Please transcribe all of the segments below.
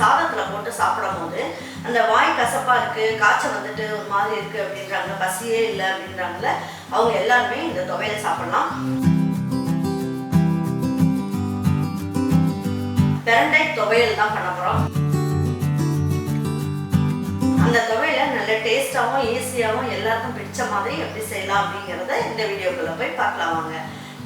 சாதத்தில் போட்டு சாப்பிடும்போது அந்த வாய் கசப்பாக இருக்குது, காய்ச்சல் வந்துட்டு ஒரு மாதிரி இருக்குது அப்படின்றாங்க, பசியே இல்லை அப்படின்றாங்கல்ல, அவங்க எல்லாருமே இந்த துவையல் சாப்பிடலாம். பிரண்டை துவையல் தான் பண்ண போகிறோம். அந்த துவையலை நல்ல டேஸ்டாகவும் ஈஸியாகவும் எல்லாருக்கும் பிடிச்ச மாதிரி எப்படி செய்யலாம் அப்படிங்கிறத இந்த வீடியோக்குள்ளே போய் பார்க்கலாம் வாங்க.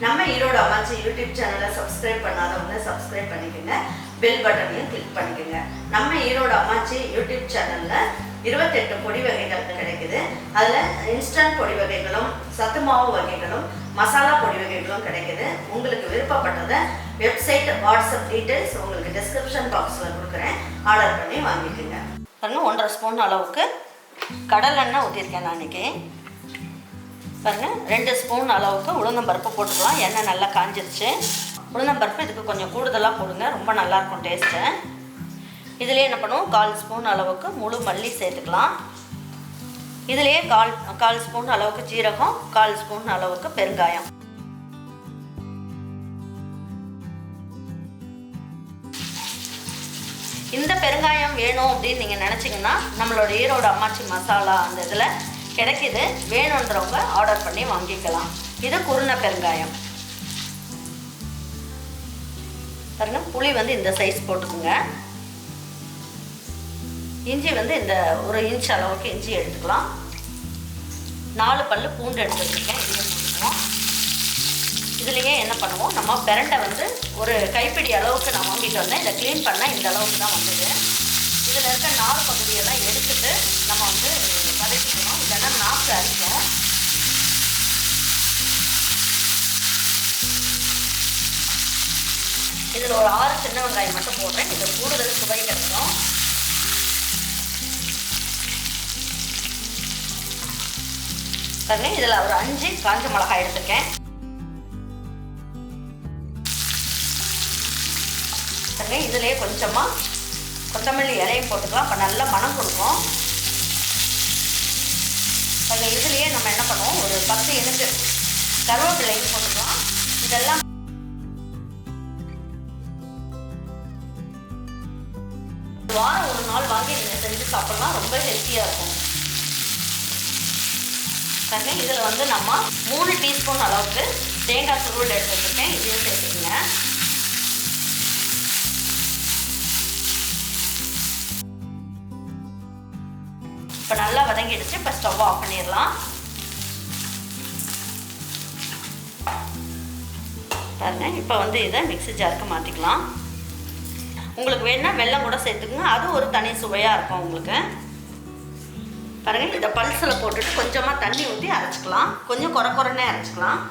நம்ம ஈரோடு அம்மாச்சி யூடியூப் சேனலை சப்ஸ்கிரைப் பண்ணாதவங்க சப்ஸ்கிரைப் பண்ணிக்கோங்க, பெல் பட்டனையும் கிளிக் பண்ணிக்கோங்க. நம்ம ஈரோடு அம்மாச்சி யூடியூப் சேனலில் 28 பொடி வகைகள் கிடைக்குது. அதில் இன்ஸ்டன்ட் பொடி வகைகளும் சத்து மாவு வகைகளும் மசாலா பொடி வகைகளும் கிடைக்குது. உங்களுக்கு விருப்பப்பட்டதை வெப்சைட் வாட்ஸ்அப் டீட்டெயில்ஸ் உங்களுக்கு டிஸ்கிரிப்ஷன் பாக்ஸில் கொடுக்குறேன், ஆர்டர் பண்ணி வாங்கிக்கோங்க. பாருங்கள், 1.5 ஸ்பூன் அளவுக்கு கடலெண்ணெய் ஊற்றிருக்கேன் நான் இன்றைக்கி. பாருங்கள், 2 ஸ்பூன் அளவுக்கு உளுந்தம்பருப்பு போட்டுக்கலாம். எண்ணெய் நல்லா காஞ்சிருச்சு. உளுந்தம்பருப்பு இதுக்கு கொஞ்சம் கூடுதலாக போடுங்க, ரொம்ப நல்லாயிருக்கும் டேஸ்ட்டு. இதிலே என்ன பண்ணுவோம், 1/4 ஸ்பூன் அளவுக்கு முழு மல்லி சேர்த்துக்கலாம். இதிலேயே கால் ஸ்பூன் அளவுக்கு ஜீரகம், 1/4 ஸ்பூன் அளவுக்கு பெருங்காயம். இந்த பெருங்காயம் வேணும் அப்படின்னு நீங்கள் நினச்சிங்கன்னா நம்மளோட ஈரோடு அம்மாச்சி மசாலா அந்த இதில் கிடைக்கிது, வேணுன்றவங்க ஆர்டர் பண்ணி வாங்கிக்கலாம். இது குருணை பெருங்காயம். பாருங்க, புளி வந்து இந்த சைஸ் போட்டுக்குங்க. இஞ்சி வந்து இந்த 1 இன்ச் அளவுக்கு இஞ்சி எடுத்துக்கலாம். 4 பல்லு பூண்டு எடுத்து வச்சுருக்கேன், இதையும் போட்டுக்குவோம். இதுலேயே என்ன பண்ணுவோம், நம்ம பிரண்டை வந்து ஒரு கைப்பிடி அளவுக்கு நான் வாங்கிட்டு வந்தேன். இதை க்ளீன் பண்ணால் இந்த அளவுக்கு தான் வந்தது. இதில் இருக்க நார் பகுதியெல்லாம் எடுத்துட்டு நம்ம வந்து வதக்கிக்கணும், இல்லைன்னா நாக்கு அரிக்கும். இதில் ஒரு 6 சின்ன வெங்காயம் மட்டும் போடுறேன், இது கூடுதல் சுவை கிடைக்கும். பாருங்க, இதில் ஒரு 5 காஞ்ச மிளகாய் எடுத்துருக்கேன். பாருங்க, இதிலே கொஞ்சமாக கொத்தமல்லி இலையும் போட்டுக்கலாம், அப்போ நல்லா மணம் கொடுக்கும். பாருங்க, இதுலேயே நம்ம என்ன பண்ணுவோம், ஒரு 10 இனுக்கு கருவேப்பிலையும் போட்டுக்கலாம். இதெல்லாம் வாரம் ஒரு நாள் வாங்கி நீங்கள் செஞ்சு சாப்பிட்லாம், ரொம்ப ஹெல்த்தியாக இருக்கும். பாருங்க, இதில் வந்து நம்ம 3 டீஸ்பூன் அளவுக்கு தேங்காய் துருவல் எடுத்து வச்சுருக்கேன், இதையும் சேர்த்துக்குங்க. இப்போ நல்லா வதங்கிடுச்சு. இப்போ ஸ்டவ் ஆஃப் பண்ணிடலாம். பாருங்க, இப்போ வந்து இதை மிக்ஸி ஜாருக்கு மாற்றிக்கலாம். உங்களுக்கு வேணுன்னா வெல்லம் கூட சேர்த்துக்குங்க, அது ஒரு தனி சுவையாக இருக்கும் உங்களுக்கு. பாருங்கள், இதை பல்ஸில் போட்டுட்டு கொஞ்சமாக தண்ணி ஊற்றி அரைச்சிக்கலாம், கொஞ்சம் குறைன்னே அரைச்சிக்கலாம்.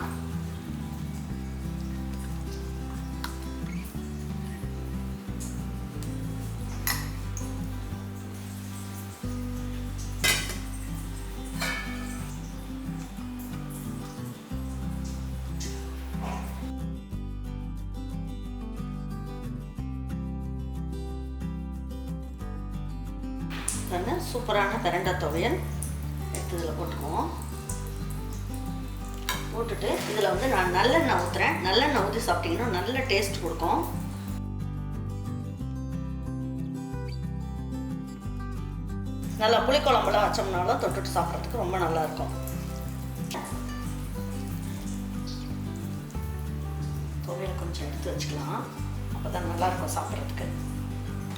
சூப்பரான பிரண்டை துவையல் எடுத்து இதில் போட்டுக்குவோம். போட்டுட்டு இதில் வந்து நான் நல்லெண்ணெய் ஊற்றுறேன். நல்லெண்ணெய் ஊற்றி சாப்பிட்டிங்கன்னா நல்ல டேஸ்ட் கொடுக்கும். நல்லா புளிக்குழம்புலாம் வச்சோம்னாலும் தொட்டுட்டு சாப்பிட்றதுக்கு ரொம்ப நல்லாயிருக்கும். துவையல் கொஞ்சம் எடுத்து வச்சுக்கலாம், அப்போ தான் நல்லாயிருக்கும் சாப்பிட்றதுக்கு.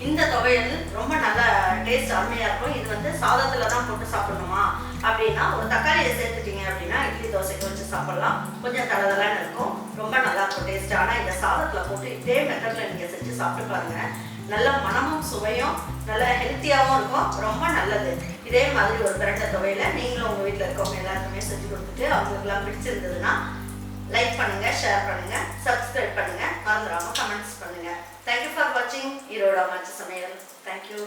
இந்த துவையல் ரொம்ப நல்ல டேஸ்ட் அருமையாக இருக்கும். இது வந்து சாதத்தில் தான் போட்டு சாப்பிடணுமா அப்படின்னா ஒரு தக்காளியை சேர்த்துட்டீங்க அப்படின்னா இட்லி தோசைக்கு வச்சு சாப்பிட்லாம், கொஞ்சம் தளதலான்னு இருக்கும், ரொம்ப நல்லாயிருக்கும் டேஸ்ட். ஆனால் இந்த சாதத்தில் போட்டு இதே மெத்தடில் நீங்கள் செஞ்சு சாப்பிட்டு பாருங்கள், நல்ல மனமும் சுவையும் நல்ல ஹெல்த்தியாகவும் இருக்கும், ரொம்ப நல்லது. இதே மாதிரி ஒரு பிரண்டை துவையலை நீங்களும் உங்கள் வீட்டில் இருக்கவங்க எல்லாருக்குமே செஞ்சு கொடுத்துட்டு அவங்களுக்குலாம் பிடிச்சிருந்ததுன்னா லைக் பண்ணுங்கள், ஷேர் பண்ணுங்கள், சப்ஸ்கிரைப் பண்ணுங்கள், மறந்துடாமல் கமெண்ட்ஸ் பண்ணுங்கள். Thank you for watching Erode Ammachi Samayal. Thank you.